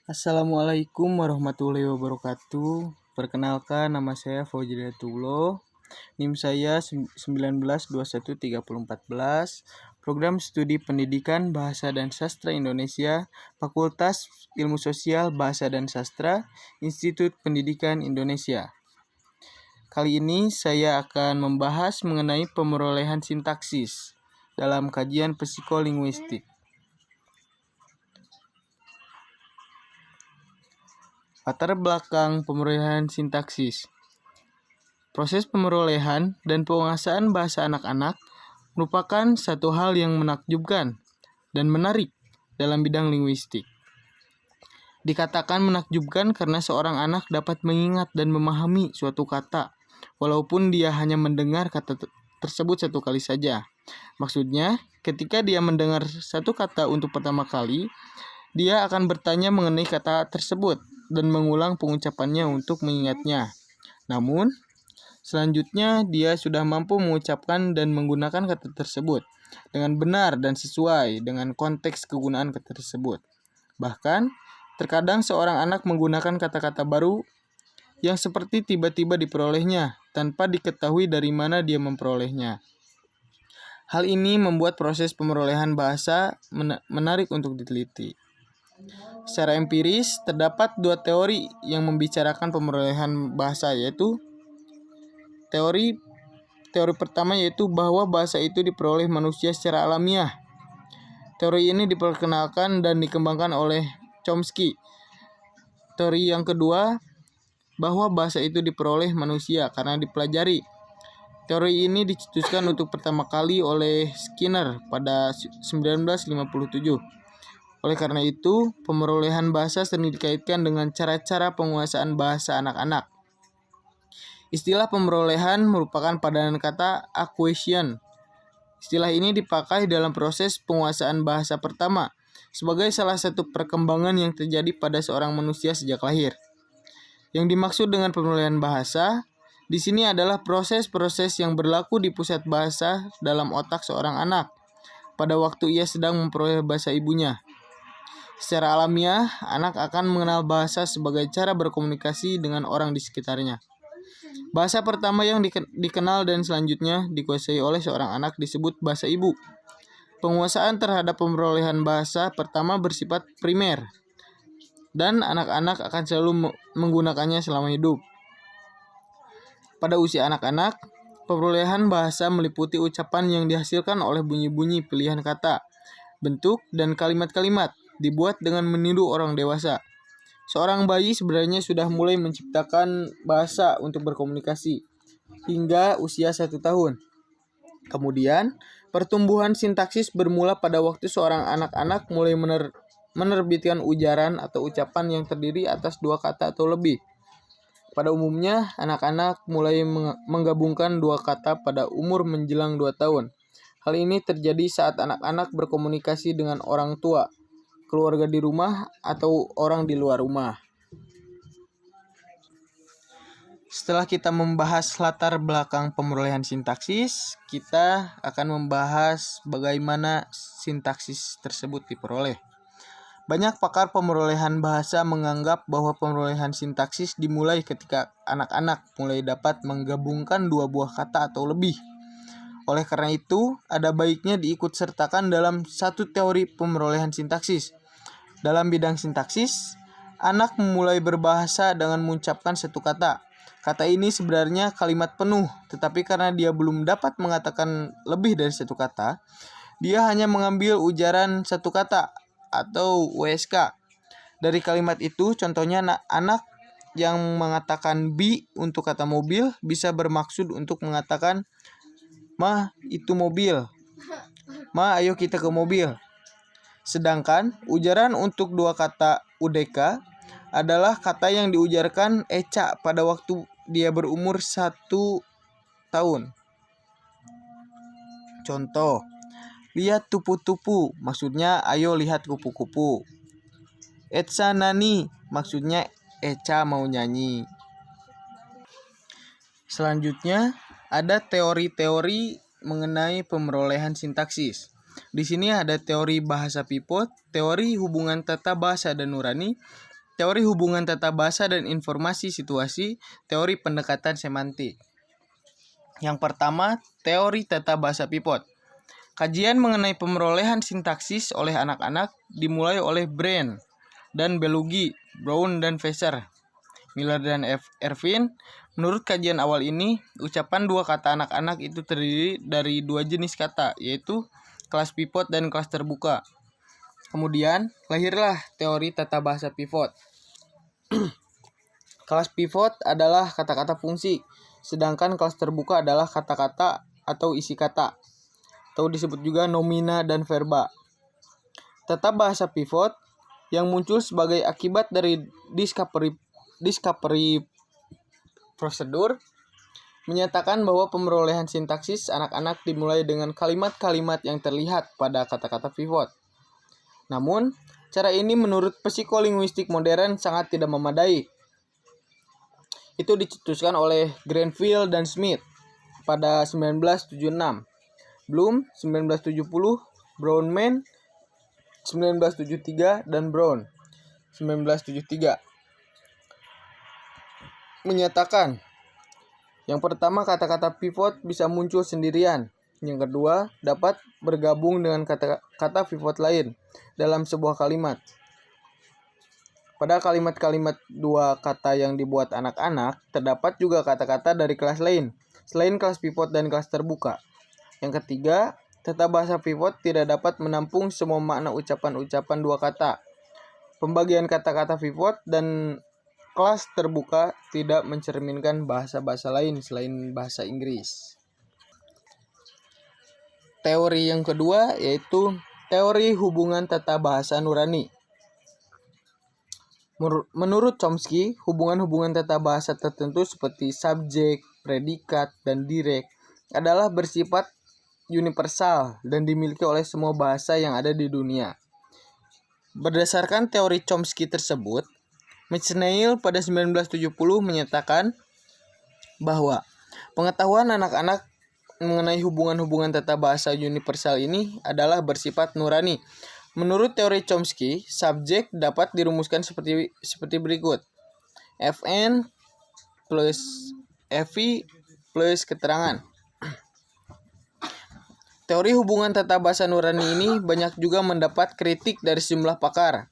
Assalamualaikum warahmatullahi wabarakatuh. Perkenalkan, nama saya Fauzi Hidayatullah. NIM saya 19213014. Program Studi Pendidikan Bahasa dan Sastra Indonesia, Fakultas Ilmu Sosial Bahasa dan Sastra, Institut Pendidikan Indonesia. Kali ini saya akan membahas mengenai pemerolehan sintaksis dalam kajian psikolinguistik. Latar belakang pemerolehan sintaksis. Proses pemerolehan dan penguasaan bahasa anak-anak merupakan satu hal yang menakjubkan dan menarik dalam bidang linguistik. Dikatakan menakjubkan karena seorang anak dapat mengingat dan memahami suatu kata, walaupun dia hanya mendengar kata tersebut satu kali saja. Maksudnya, ketika dia mendengar satu kata untuk pertama kali, dia akan bertanya mengenai kata tersebut dan mengulang pengucapannya untuk mengingatnya. Namun, selanjutnya dia sudah mampu mengucapkan dan menggunakan kata tersebut dengan benar dan sesuai dengan konteks kegunaan kata tersebut. Bahkan, terkadang seorang anak menggunakan kata-kata baru yang seperti tiba-tiba diperolehnya tanpa diketahui dari mana dia memperolehnya. Hal ini membuat proses pemerolehan bahasa menarik untuk diteliti. Secara empiris, terdapat dua teori yang membicarakan pemerolehan bahasa, yaitu teori pertama yaitu bahwa bahasa itu diperoleh manusia secara alamiah. Teori ini diperkenalkan dan dikembangkan oleh Chomsky. Teori yang kedua, bahwa bahasa itu diperoleh manusia karena dipelajari. Teori ini dicetuskan untuk pertama kali oleh Skinner pada 1957. Oleh karena itu, pemerolehan bahasa sering dikaitkan dengan cara-cara penguasaan bahasa anak-anak. Istilah pemerolehan merupakan padanan kata acquisition. Istilah ini dipakai dalam proses penguasaan bahasa pertama sebagai salah satu perkembangan yang terjadi pada seorang manusia sejak lahir. Yang dimaksud dengan pemerolehan bahasa di sini adalah proses-proses yang berlaku di pusat bahasa dalam otak seorang anak pada waktu ia sedang memperoleh bahasa ibunya. Secara alamiah, anak akan mengenal bahasa sebagai cara berkomunikasi dengan orang di sekitarnya. Bahasa pertama yang dikenal dan selanjutnya dikuasai oleh seorang anak disebut bahasa ibu. Penguasaan terhadap pemerolehan bahasa pertama bersifat primer, dan anak-anak akan selalu menggunakannya selama hidup. Pada usia anak-anak, pemerolehan bahasa meliputi ucapan yang dihasilkan oleh bunyi-bunyi pilihan kata, bentuk, dan kalimat-kalimat dibuat dengan meniru orang dewasa. Seorang bayi sebenarnya sudah mulai menciptakan bahasa untuk berkomunikasi hingga usia 1 tahun. Kemudian, pertumbuhan sintaksis bermula pada waktu seorang anak-anak mulai menerbitkan ujaran atau ucapan yang terdiri atas 2 kata atau lebih. Pada umumnya, anak-anak mulai menggabungkan 2 kata pada umur menjelang 2 tahun. Hal ini terjadi saat anak-anak berkomunikasi dengan orang tua, keluarga di rumah, atau orang di luar rumah. Setelah kita membahas latar belakang pemerolehan sintaksis, kita akan membahas bagaimana sintaksis tersebut diperoleh. Banyak pakar pemerolehan bahasa menganggap bahwa pemerolehan sintaksis dimulai ketika anak-anak mulai dapat menggabungkan 2 buah kata atau lebih. Oleh karena itu, ada baiknya diikut sertakan dalam satu teori pemerolehan sintaksis. Dalam bidang sintaksis, anak memulai berbahasa dengan mengucapkan satu kata. Kata ini sebenarnya kalimat penuh, tetapi karena dia belum dapat mengatakan lebih dari satu kata, dia hanya mengambil ujaran satu kata atau WSK. Dari kalimat itu, contohnya anak yang mengatakan bi untuk kata mobil bisa bermaksud untuk mengatakan, "Ma, itu mobil. Ma, ayo kita ke mobil." Sedangkan ujaran untuk 2 kata UDK adalah kata yang diujarkan Eca pada waktu dia berumur 1 tahun. Contoh, lihat tupu-tupu, maksudnya ayo lihat kupu-kupu. Etsa nani, maksudnya Eca mau nyanyi. Selanjutnya, ada teori-teori mengenai pemerolehan sintaksis. Di sini ada teori bahasa Pipot, teori hubungan tata bahasa dan nurani, teori hubungan tata bahasa dan informasi situasi, teori pendekatan semantik. Yang pertama, teori tata bahasa pivot. Kajian mengenai pemerolehan sintaksis oleh anak-anak dimulai oleh Brand dan Belugi, Brown dan Fisher, Miller dan Ervin. Menurut kajian awal ini, ucapan dua kata anak-anak itu terdiri dari dua jenis kata, yaitu kelas pivot dan kelas terbuka. Kemudian, lahirlah teori tata bahasa pivot. Kelas pivot adalah kata-kata fungsi, sedangkan kelas terbuka adalah kata-kata atau isi kata, atau disebut juga nomina dan verba. Tata bahasa pivot yang muncul sebagai akibat dari discovery prosedur menyatakan bahwa pemerolehan sintaksis anak-anak dimulai dengan kalimat-kalimat yang terlihat pada kata-kata pivot. Namun, cara ini menurut psikolinguistik modern sangat tidak memadai. Itu dicetuskan oleh Granville dan Smith pada 1976, Bloom 1970, Brownman 1973, dan Brown 1973. Menyatakan, yang pertama, kata-kata pivot bisa muncul sendirian. Yang kedua, dapat bergabung dengan kata-kata pivot lain dalam sebuah kalimat. Pada kalimat-kalimat dua kata yang dibuat anak-anak, terdapat juga kata-kata dari kelas lain, selain kelas pivot dan kelas terbuka. Yang ketiga, tata bahasa pivot tidak dapat menampung semua makna ucapan-ucapan dua kata. Pembagian kata-kata pivot dan kelas terbuka tidak mencerminkan bahasa-bahasa lain selain bahasa Inggris. Teori yang kedua yaitu teori hubungan tata bahasa nurani. Menurut Chomsky, hubungan-hubungan tata bahasa tertentu seperti subjek, predikat, dan direct adalah bersifat universal dan dimiliki oleh semua bahasa yang ada di dunia. Berdasarkan teori Chomsky tersebut, McNeill pada 1970 menyatakan bahwa pengetahuan anak-anak mengenai hubungan-hubungan tata bahasa universal ini adalah bersifat nurani. Menurut teori Chomsky, subjek dapat dirumuskan seperti berikut. Fn plus Fi plus keterangan. Teori hubungan tata bahasa nurani ini banyak juga mendapat kritik dari sejumlah pakar.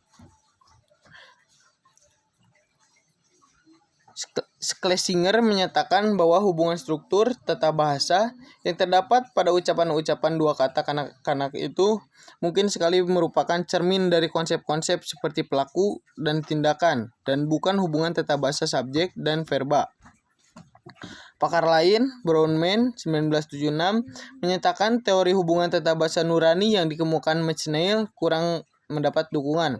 Schlesinger menyatakan bahwa hubungan struktur tata bahasa yang terdapat pada ucapan-ucapan dua kata kanak-kanak itu mungkin sekali merupakan cermin dari konsep-konsep seperti pelaku dan tindakan, dan bukan hubungan tata bahasa subjek dan verba. Pakar lain, Brownman 1976, menyatakan teori hubungan tata bahasa nurani yang dikemukakan McNeill kurang mendapat dukungan.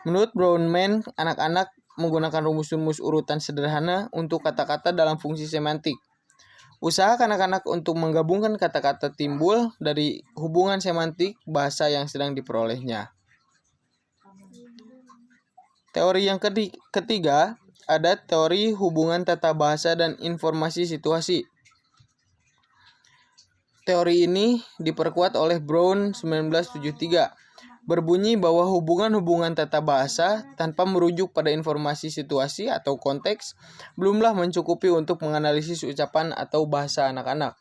Menurut Brownman, anak-anak menggunakan rumus-rumus urutan sederhana untuk kata-kata dalam fungsi semantik. Usaha kanak-kanak untuk menggabungkan kata-kata timbul dari hubungan semantik bahasa yang sedang diperolehnya. Teori yang ketiga ada teori hubungan tata bahasa dan informasi situasi. Teori ini diperkuat oleh Brown 1973. Berbunyi bahwa hubungan-hubungan tata bahasa tanpa merujuk pada informasi situasi atau konteks belumlah mencukupi untuk menganalisis ucapan atau bahasa anak-anak.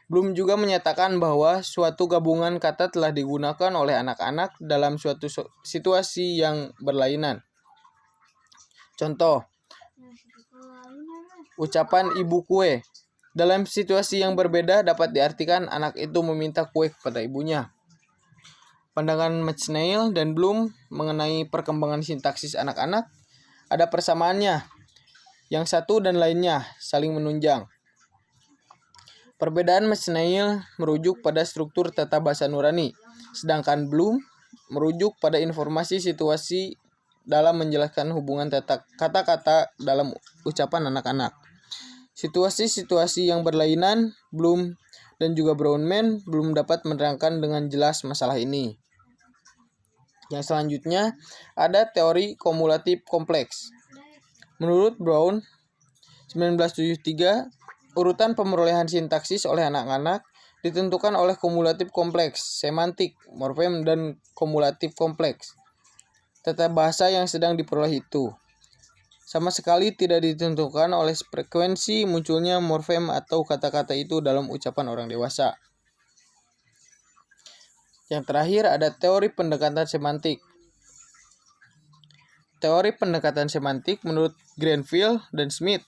Bloom juga menyatakan bahwa suatu gabungan kata telah digunakan oleh anak-anak dalam suatu situasi yang berlainan. Contoh, ucapan ibu kue. Dalam situasi yang berbeda dapat diartikan anak itu meminta kue kepada ibunya. Pandangan McNeill dan Bloom mengenai perkembangan sintaksis anak-anak ada persamaannya. Yang satu dan lainnya saling menunjang. Perbedaan McNeill merujuk pada struktur tata bahasa nurani, sedangkan Bloom merujuk pada informasi situasi dalam menjelaskan hubungan kata-kata dalam ucapan anak-anak. Situasi-situasi yang berlainan, Bloom dan juga Brownman belum dapat menerangkan dengan jelas masalah ini. Yang selanjutnya ada teori kumulatif kompleks. Menurut Brown 1973, urutan pemerolehan sintaksis oleh anak-anak ditentukan oleh kumulatif kompleks, semantik, morfem, dan kumulatif kompleks. tata bahasa yang sedang diperoleh itu. Sama sekali tidak ditentukan oleh frekuensi munculnya morfem atau kata-kata itu dalam ucapan orang dewasa. Yang terakhir ada teori pendekatan semantik. Teori pendekatan semantik menurut Granville dan Smith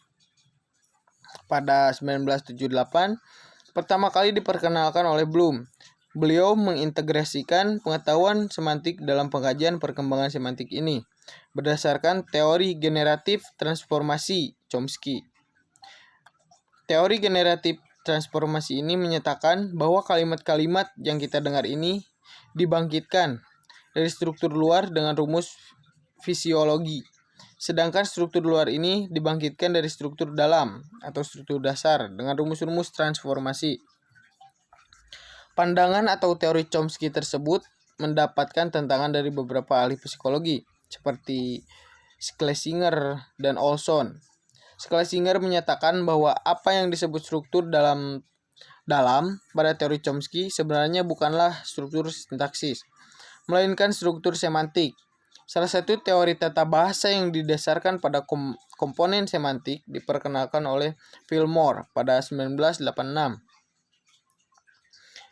pada 1978 pertama kali diperkenalkan oleh Bloom. Beliau mengintegrasikan pengetahuan semantik dalam pengkajian perkembangan semantik ini berdasarkan teori generatif transformasi Chomsky. Teori generatif transformasi ini menyatakan bahwa kalimat-kalimat yang kita dengar ini dibangkitkan dari struktur luar dengan rumus fisiologi, sedangkan struktur luar ini dibangkitkan dari struktur dalam atau struktur dasar dengan rumus-rumus transformasi. Pandangan atau teori Chomsky tersebut mendapatkan tentangan dari beberapa ahli psikologi seperti Schlesinger dan Olson. Schlesinger menyatakan bahwa apa yang disebut struktur dalam pada teori Chomsky sebenarnya bukanlah struktur sintaksis, melainkan struktur semantik. Salah satu teori tata bahasa yang didasarkan pada komponen semantik diperkenalkan oleh Fillmore pada 1986.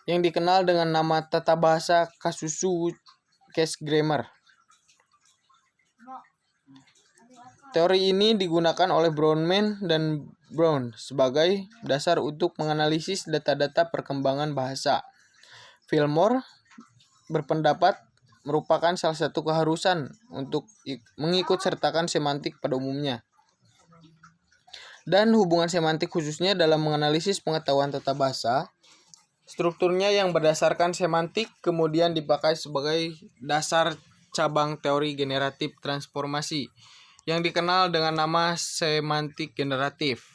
Yang dikenal dengan nama tata bahasa Kasusu Case Grammar. Teori ini digunakan oleh Brownman dan Brown sebagai dasar untuk menganalisis data-data perkembangan bahasa. Fillmore berpendapat merupakan salah satu keharusan untuk mengikut sertakan semantik pada umumnya. Dan hubungan semantik khususnya dalam menganalisis pengetahuan tata bahasa. Strukturnya yang berdasarkan semantik kemudian dipakai sebagai dasar cabang teori generatif transformasi yang dikenal dengan nama semantik generatif.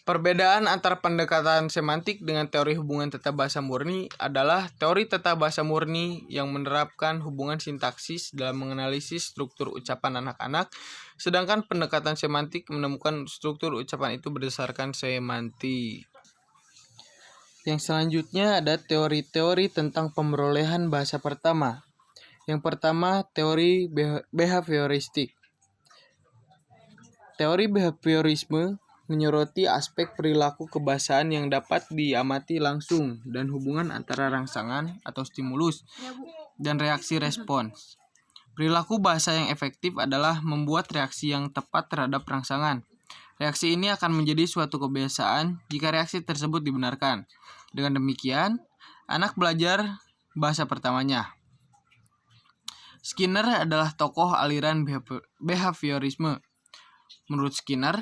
Perbedaan antara pendekatan semantik dengan teori hubungan tata bahasa murni adalah teori tata bahasa murni yang menerapkan hubungan sintaksis dalam menganalisis struktur ucapan anak-anak, sedangkan pendekatan semantik menemukan struktur ucapan itu berdasarkan semantik. Yang selanjutnya ada teori-teori tentang pemerolehan bahasa pertama. Yang pertama, teori behavioristik. Teori behaviorisme menyoroti aspek perilaku kebahasaan yang dapat diamati langsung dan hubungan antara rangsangan atau stimulus dan reaksi respons. Perilaku bahasa yang efektif adalah membuat reaksi yang tepat terhadap rangsangan. Reaksi ini akan menjadi suatu kebiasaan jika reaksi tersebut dibenarkan. Dengan demikian, anak belajar bahasa pertamanya. Skinner adalah tokoh aliran behaviorisme. Menurut Skinner,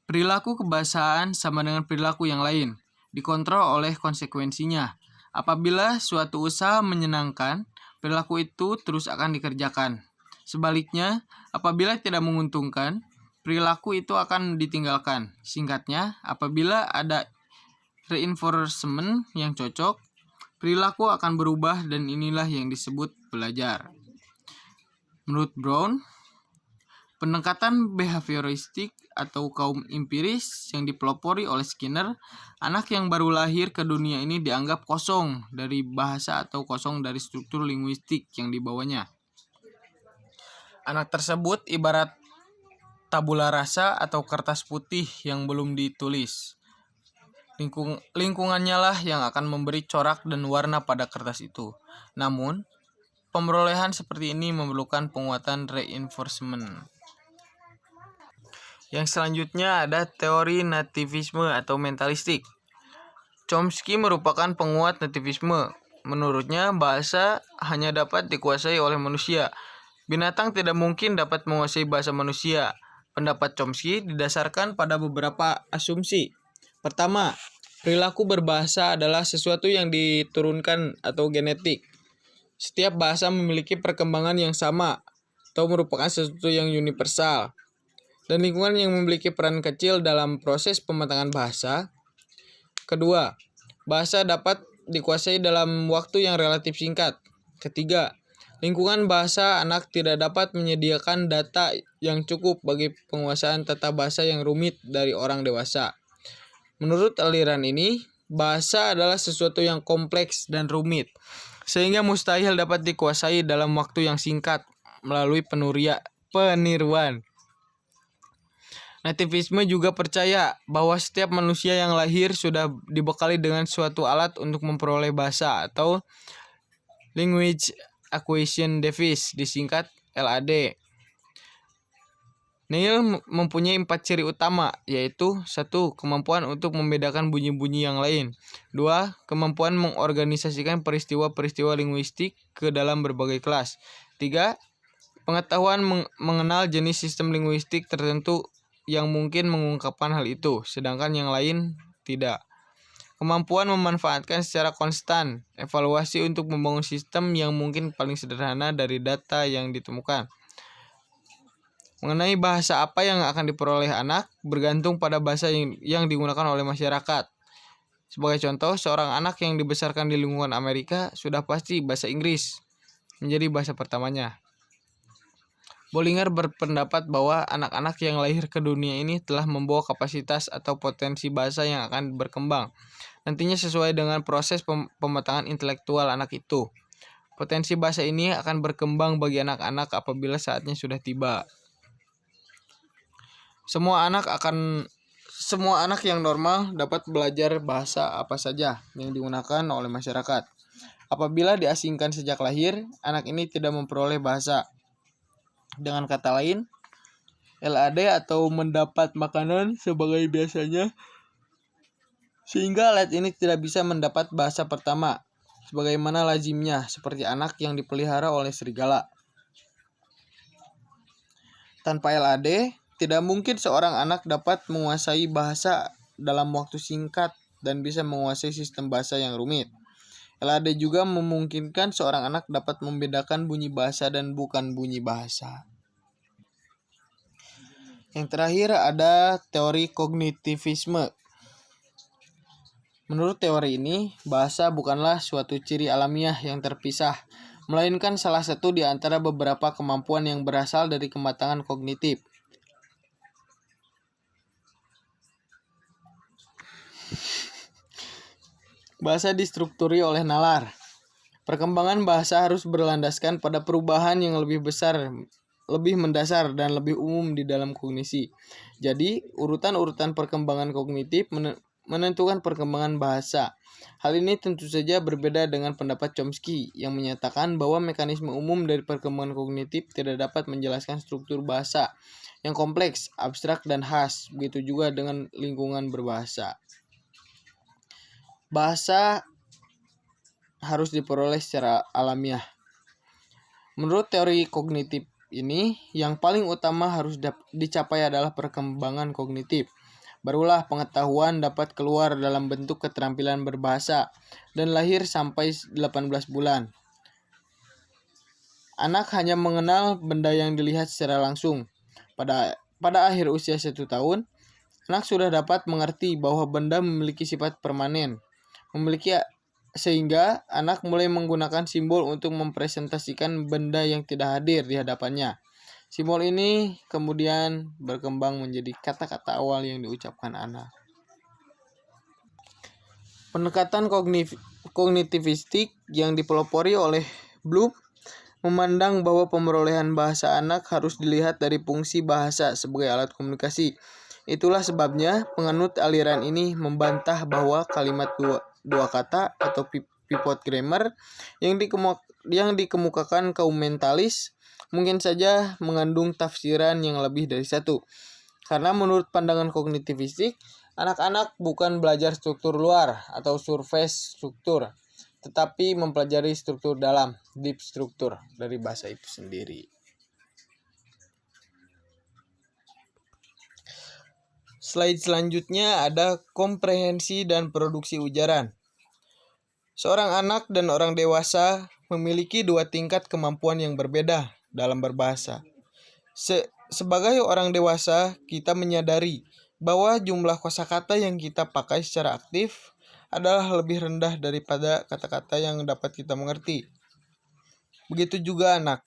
perilaku kebahasaan sama dengan perilaku yang lain, dikontrol oleh konsekuensinya. Apabila suatu usaha menyenangkan, perilaku itu terus akan dikerjakan. Sebaliknya, apabila tidak menguntungkan, perilaku itu akan ditinggalkan. Singkatnya, apabila ada reinforcement yang cocok, perilaku akan berubah dan inilah yang disebut belajar. Menurut Brown, pendekatan behavioristik atau kaum empiris yang dipelopori oleh Skinner, anak yang baru lahir ke dunia ini dianggap kosong dari bahasa atau kosong dari struktur linguistik yang dibawanya. Anak tersebut ibarat tabula rasa atau kertas putih yang belum ditulis. Lingkungannya lah yang akan memberi corak dan warna pada kertas itu. Namun, pemerolehan seperti ini memerlukan penguatan reinforcement. Yang selanjutnya ada teori nativisme atau mentalistik. Chomsky merupakan penguat nativisme. Menurutnya, bahasa hanya dapat dikuasai oleh manusia. Binatang tidak mungkin dapat menguasai bahasa manusia. Pendapat Chomsky didasarkan pada beberapa asumsi. Pertama, perilaku berbahasa adalah sesuatu yang diturunkan atau genetik. Setiap bahasa memiliki perkembangan yang sama atau merupakan sesuatu yang universal. Dan lingkungan yang memiliki peran kecil dalam proses pematangan bahasa. Kedua, bahasa dapat dikuasai dalam waktu yang relatif singkat. Ketiga, lingkungan bahasa anak tidak dapat menyediakan data yang cukup bagi penguasaan tata bahasa yang rumit dari orang dewasa. Menurut aliran ini, bahasa adalah sesuatu yang kompleks dan rumit, sehingga mustahil dapat dikuasai dalam waktu yang singkat melalui peniruan. Nativisme juga percaya bahwa setiap manusia yang lahir sudah dibekali dengan suatu alat untuk memperoleh bahasa atau Language Acquisition Device, disingkat LAD. Neil mempunyai 4 ciri utama, yaitu 1. Kemampuan untuk membedakan bunyi-bunyi yang lain. 2. Kemampuan mengorganisasikan peristiwa-peristiwa linguistik ke dalam berbagai kelas. 3. Pengetahuan mengenal jenis sistem linguistik tertentu yang mungkin mengungkapkan hal itu, sedangkan yang lain tidak. Kemampuan memanfaatkan secara konstan evaluasi untuk membangun sistem yang mungkin paling sederhana dari data yang ditemukan. Mengenai bahasa apa yang akan diperoleh anak bergantung pada bahasa yang digunakan oleh masyarakat. Sebagai contoh, seorang anak yang dibesarkan di lingkungan Amerika sudah pasti bahasa Inggris menjadi bahasa pertamanya. Bollinger berpendapat bahwa anak-anak yang lahir ke dunia ini telah membawa kapasitas atau potensi bahasa yang akan berkembang, nantinya sesuai dengan proses pematangan intelektual anak itu. Potensi bahasa ini akan berkembang bagi anak-anak apabila saatnya sudah tiba. Semua anak yang normal dapat belajar bahasa apa saja yang digunakan oleh masyarakat. Apabila diasingkan sejak lahir, anak ini tidak memperoleh bahasa. Dengan kata lain, LAD atau mendapat makanan sebagai biasanya, sehingga alat ini tidak bisa mendapat bahasa pertama, sebagaimana lazimnya seperti anak yang dipelihara oleh serigala. Tanpa LAD, tidak mungkin seorang anak dapat menguasai bahasa dalam waktu singkat dan bisa menguasai sistem bahasa yang rumit. LAD juga memungkinkan seorang anak dapat membedakan bunyi bahasa dan bukan bunyi bahasa. Yang terakhir ada teori kognitivisme. Menurut teori ini, bahasa bukanlah suatu ciri alamiah yang terpisah, melainkan salah satu di antara beberapa kemampuan yang berasal dari kematangan kognitif. Bahasa distrukturi oleh nalar. Perkembangan bahasa harus berlandaskan pada perubahan yang lebih besar, lebih mendasar, dan lebih umum di dalam kognisi. Jadi, urutan-urutan perkembangan kognitif menentukan perkembangan bahasa. Hal ini tentu saja berbeda dengan pendapat Chomsky yang menyatakan bahwa mekanisme umum dari perkembangan kognitif tidak dapat menjelaskan struktur bahasa yang kompleks, abstrak, dan khas. Begitu juga dengan lingkungan berbahasa. Bahasa harus diperoleh secara alamiah. Menurut teori kognitif ini, yang paling utama harus dicapai adalah perkembangan kognitif. Barulah pengetahuan dapat keluar dalam bentuk keterampilan berbahasa dan lahir sampai 18 bulan. Anak hanya mengenal benda yang dilihat secara langsung. Pada akhir usia 1 tahun, anak sudah dapat mengerti bahwa benda memiliki sifat permanen. Sehingga anak mulai menggunakan simbol untuk mempresentasikan benda yang tidak hadir di hadapannya. Simbol ini kemudian berkembang menjadi kata-kata awal yang diucapkan anak. Pendekatan kognitivistik yang dipelopori oleh Bloom memandang bahwa pemerolehan bahasa anak harus dilihat dari fungsi bahasa sebagai alat komunikasi. Itulah sebabnya penganut aliran ini membantah bahwa kalimat dua kata atau pivot grammar yang dikemukakan kaum mentalis mungkin saja mengandung tafsiran yang lebih dari satu. Karena menurut pandangan kognitivistik, anak-anak bukan belajar struktur luar atau surface struktur, tetapi mempelajari struktur dalam, deep struktur dari bahasa itu sendiri. Slide selanjutnya ada komprehensi dan produksi ujaran. Seorang anak dan orang dewasa memiliki 2 tingkat kemampuan yang berbeda dalam berbahasa. Sebagai orang dewasa, kita menyadari bahwa jumlah kosakata yang kita pakai secara aktif adalah lebih rendah daripada kata-kata yang dapat kita mengerti. Begitu juga anak.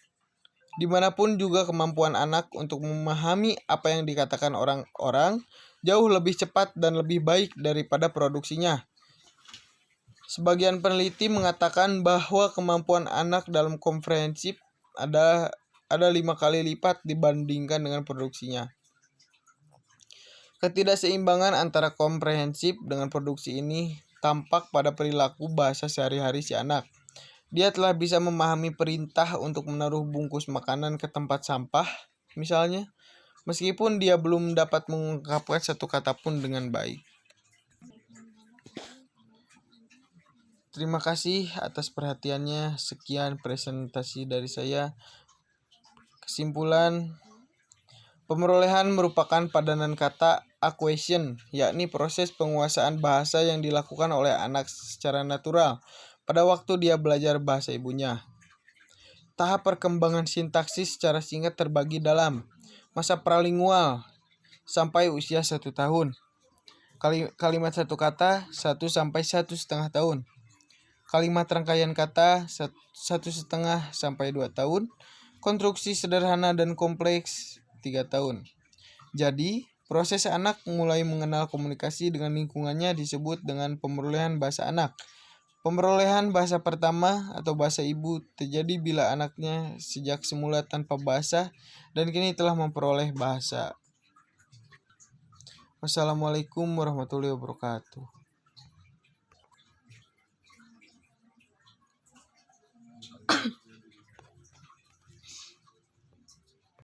Dimanapun juga kemampuan anak untuk memahami apa yang dikatakan orang-orang jauh lebih cepat dan lebih baik daripada produksinya. Sebagian peneliti mengatakan bahwa kemampuan anak dalam komprehensif ada 5 kali lipat dibandingkan dengan produksinya. Ketidakseimbangan antara komprehensif dengan produksi ini tampak pada perilaku bahasa sehari-hari si anak. Dia telah bisa memahami perintah untuk menaruh bungkus makanan ke tempat sampah, misalnya, meskipun dia belum dapat mengungkapkan satu kata pun dengan baik. Terima kasih atas perhatiannya. Sekian presentasi dari saya. Kesimpulan, pemerolehan merupakan padanan kata acquisition, yakni proses penguasaan bahasa yang dilakukan oleh anak secara natural pada waktu dia belajar bahasa ibunya. Tahap perkembangan sintaksis secara singkat terbagi dalam masa pralingual sampai usia 1 tahun. Kalimat satu kata 1 sampai 1,5 tahun. Kalimat rangkaian kata 1,5 sampai 2 tahun. Konstruksi sederhana dan kompleks 3 tahun. Jadi, proses anak mulai mengenal komunikasi dengan lingkungannya disebut dengan pemerolehan bahasa anak. Pemerolehan bahasa pertama atau bahasa ibu terjadi bila anaknya sejak semula tanpa bahasa dan kini telah memperoleh bahasa. Wassalamualaikum warahmatullahi wabarakatuh.